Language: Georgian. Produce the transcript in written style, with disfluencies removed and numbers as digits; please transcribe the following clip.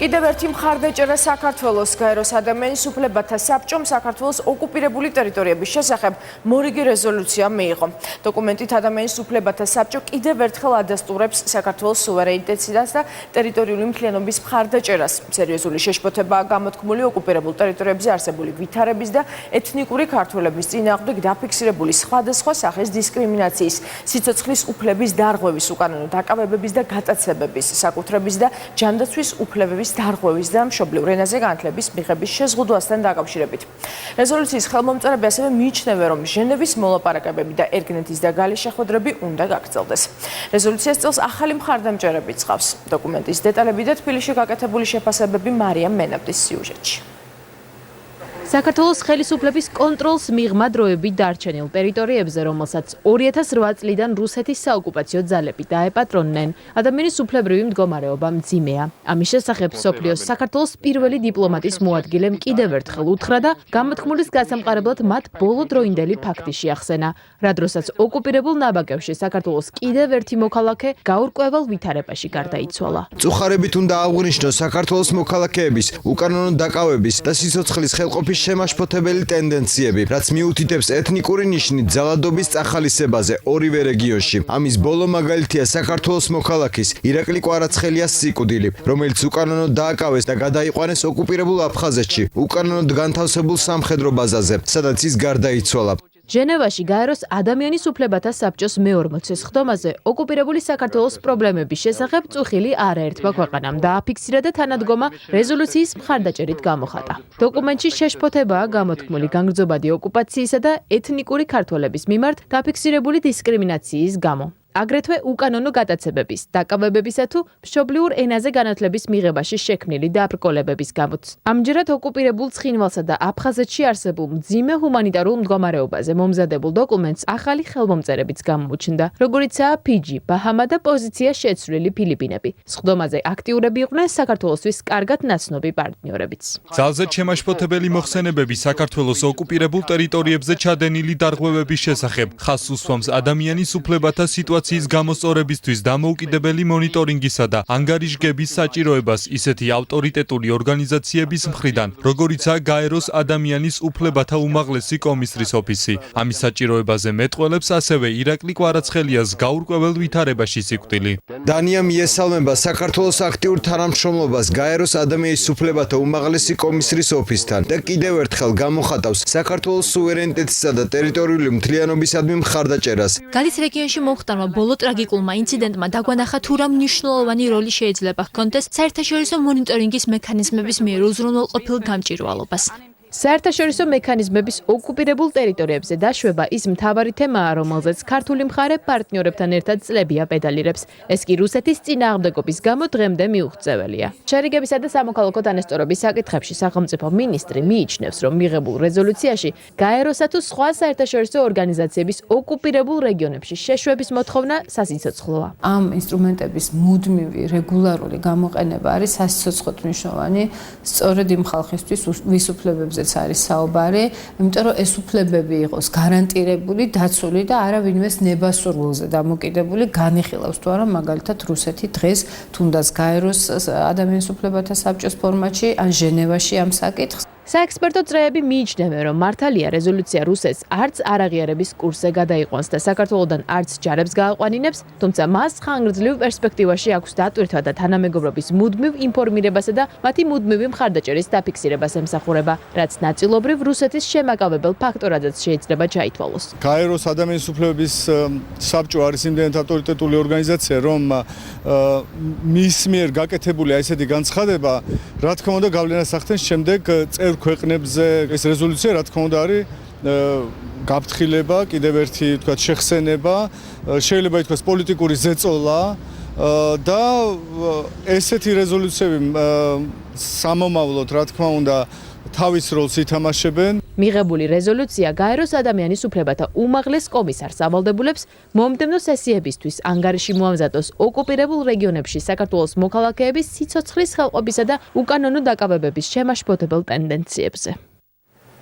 კიდევ ერთი მხარდაჭერა საქართველოს გაეროს ადამიანის უფლებათა საბჭომ საქართველოს ოკუპირებული ტერიტორიების შესახებ მორიგი რეზოლუცია მიიღო. დოკუმენტით ადამიანის უფლებათა საბჭო კიდევ ერთხელ ადასტურებს საქართველოს სუვერენიტეტს და ტერიტორიული მთლიანობის მხარდაჭერას. სერიოზული შეშფოთებაა გამოთქმული ოკუპირებულ ტერიტორიებზე არსებული ვითარების და ეთნიკური ქართველების წინააღმდეგ დაფიქსირებული სხვადასხვა სახის დისკრიმინაციის, სიცოცხლის უფლების დარღვევის, უკანონო დაკავებების და გატაცებების, საკუთრების და ჯანდაცვის უფლებების დარღვევის და მშობლიურ ენაზე განათლების მიღების შეზღუდვასთან დაკავშირებით. რეზოლუციის ხელმომწერები ასევე მიიჩნევენ, რომ ჟენევის მოლაპარაკებები და ერთგენეთის და გალის შეხვედრები უნდა გაგრძელდეს. რეზოლუციას წელს ახალი მხარდამჭერებიც ჰყავს. დოკუმენტის დეტალები და თბილისში გაკეთებული შეფასებები მარიამ მენაბდის სიუჟეტში. საქართველოს ხელისუფლების კონტროლს მიღმა დროებით დარჩენილ ტერიტორიებზე, რომელსაც 2008 წლიდან რუსეთის საოკუპაციო ძალები დაეპატრონნენ, ადამიანის უფლებრივი მდგომარეობა მძიმეა. ამის შესახებ მსოფლიოს საქართველოს პირველი დიპლომატის მოადგილემ კიდევ ერთხელ უთხრა და გამოთქმულის გასამყარებლად მათ ბოლოდროინდელი ფაქტი შეახსენა, რა დროსაც ოკუპირებულ ნაბაგებში საქართველოს კიდევ ერთი მოქალაქე გაურკვეველ ვითარებაში გარდაიცვალა. წუხარებით უნდა აღვნიშნოს საქართველოს მოქალაქეების უკანონო დაკავების და სიცოცხლის ხელყოფის შემაშფოთებელი ტენდენციები, რაც მიუთითებს ეთნიკური ნიშნით ძალადობის წახალისებაზე ორივე რეგიონში. ამის ბოლო მაგალითია საქართველოს მოქალაქის ირაკლი კვარაცხელიას სიკვდილი, რომელიც უკანონოდ დააკავეს და გადაიყვანეს ოკუპირებულ აფხაზეთში, უკანონოდ განთავსებულ სამხედრო ბაზაზე, სადაც ის გარდაიცვალა. ჟენევაში გაეროს ადამიანის უფლებათა საბჭოს მე-40 ხდომაზე ოკუპირებული საქართველოს პრობლემების შესახებ წუხილი არაერთმა ქვეყანამ დააფიქსირა და თანადგომა რეზოლუციის მხარდაჭერით გამოხატა. დოკუმენტში შეშფოთებაა გამოთქმული განგრძობადი ოკუპაციისა და ეთნიკური ქართველების მიმართ დაფიქსირებული დისკრიმინაციის გამო. აგრეთვე უკანონო გატაცებების, დაკავებებისა თუ მშობლიურ ენაზე განათლების მიღებაში შექმნილი დაბრკოლებების გამოც. ამჯერად ოკუპირებულ ცხინვალსა და აფხაზეთში არსებულ მძიმე ჰუმანიტარულ მდგომარეობაზე მომზადებულ დოკუმენტს ახალი ხელმომწერებიც გამოუჩნდა, როგორიცაა ფიჯი, ბაჰამა და პოზიცია შეცვლილი ფილიპინები. სხდომაზე აქტიურები იყვნენ საქართველოსთვის კარგად ნაცნობი პარტნიორებიც. ძალზედ შემაშფოთებელი მოხსენებები საქართველოს ოკუპირებულ ტერიტორიებზე ჩადენილი დარღვევების შესახებ ხაზს უსვამს ადამიანის უფლებათა სიტუაციის გამოსწორებისთვის დამოუკიდებელი მონიტორინგისა და ანგარიშგების საჭიროებას ისეთი ავტორიტეტული ორგანიზაციების მხრიდან, როგორიცაა გაეროს ადამიანის უფლებათა უმაღლესი კომისრის ოფისი. ამის საჭიროებაზე მეტყველებს ასევე ირაკლი კვარაცხელიას გაურკვეველ ვითარებაში სიკვდილი. დანია მიესალმება საქართველოს აქტიურ თანამშრომლობას გაეროს ადამიანის უფლებათა უმაღლესი კომისრის ოფისთან და კიდევ ერთხელ გამოხატავს საქართველოს სუვერენიტეტსა და ტერიტორიული მთლიანობისადმი მხარდაჭერას. გალის რეგიონში მომხდარმა ბოლო ტრაგიკულმა ინციდენტმა დაგვანახა თუ რა მნიშვნელოვანი როლი შეიძლება ჰქონდეს საერთაშორისო მონიტორინგის მექანიზმების მიერ უზრუნველყოფილ გამჭვირვალობას. საერთაშორისო მექანიზმების ოკუპირებულ ტერიტორიებზე დაშვება ის მთავარი თემაა, რომელზეც ქართული მხარე პარტნიორებთან ერთად წლებია პედალირებს. ეს კი რუსეთის წინააღმდეგობის გამო დღემდე მიუღწეველია. შერიგებისა და სამოქალაქო დანესტორობის საკითხებში სახელმწიფო მინისტრი მიიჩნევს, რომ მიღებულ რეზოლუციაში გაეროსა თუ სხვა საერთაშორისო ორგანიზაციების ოკუპირებულ რეგიონებში შეშვების მოთხოვნა სასიცოცხლოა. ამ ინსტრუმენტების მუდმივი რეგულარული გამოყენება არის სასიცოცხლოდ მნიშვნელოვანი, სწორედ იმ ხალხისთვის, ვის უფლებებზე არის საუბარი, იმიტომ რომ ეს უფლებები იყოს გარანტირებული, დაცული და არა ვინმეს ნებასურველზე დამოკიდებული, განიხილავს თუ არა მაგალითად რუსეთი დღეს თუნდაც გაეროს ადამიანის უფლებათა საბჭოს ფორმატში ან ჟენევაში ამ საკითხს. საექსპერტო წრეები მიიჩნევენ, რომ მართალია რეზოლუცია რუსეთს არც არაღიარების კურსზე გადაიყვანს და საქართველოდან არც ჯარებს გააყვანინებს, თუმცა მას ხანგრძლივ პერსპექტივაში აქვს დატვირთვა და თანამეგობრობის მუდმივ ინფორმირებასა და მათი მუდმივი მხარდაჭერის დაფიქსირებას ემსახურება, რაც ნაწილობრივ რუსეთის შემაკავებელ ფაქტორადაც შეიძლება ჩაითვალოს. გაეროს ადამიანის უფლებების საბჭო არის იმდენად ავტორიტეტული ორგანიზაცია, რომ მის მიერ გაკეთებული ესეთი განცხადება, რა თქმა უნდა, გავლენას ახდენს შემდეგ წევრ ქვეყნებზე. ეს რეზოლუცია რა თქმა უნდა არის გაფრთხილება, კიდევ ერთი თქვა შეხსენება, შეიძლება ითქვას პოლიტიკური ზეწოლა და ესეთი რეზოლუციები სამომავლოდ რა თქმა უნდა თავის როლს ითამაშებენ. მიღებული რეზოლუცია გაეროს ადამიანის უფლებათა უმაღლეს კომისარს ავალდებულებს მომდევნო სესიებისთვის ანგარიში მოამზადოს ოკუპირებულ რეგიონებში საქართველოს მოქალაქეების სიცოცხლის ხელყოფისა და უკანონო დაკავებების შემაშფოთებელ ტენდენციებზე.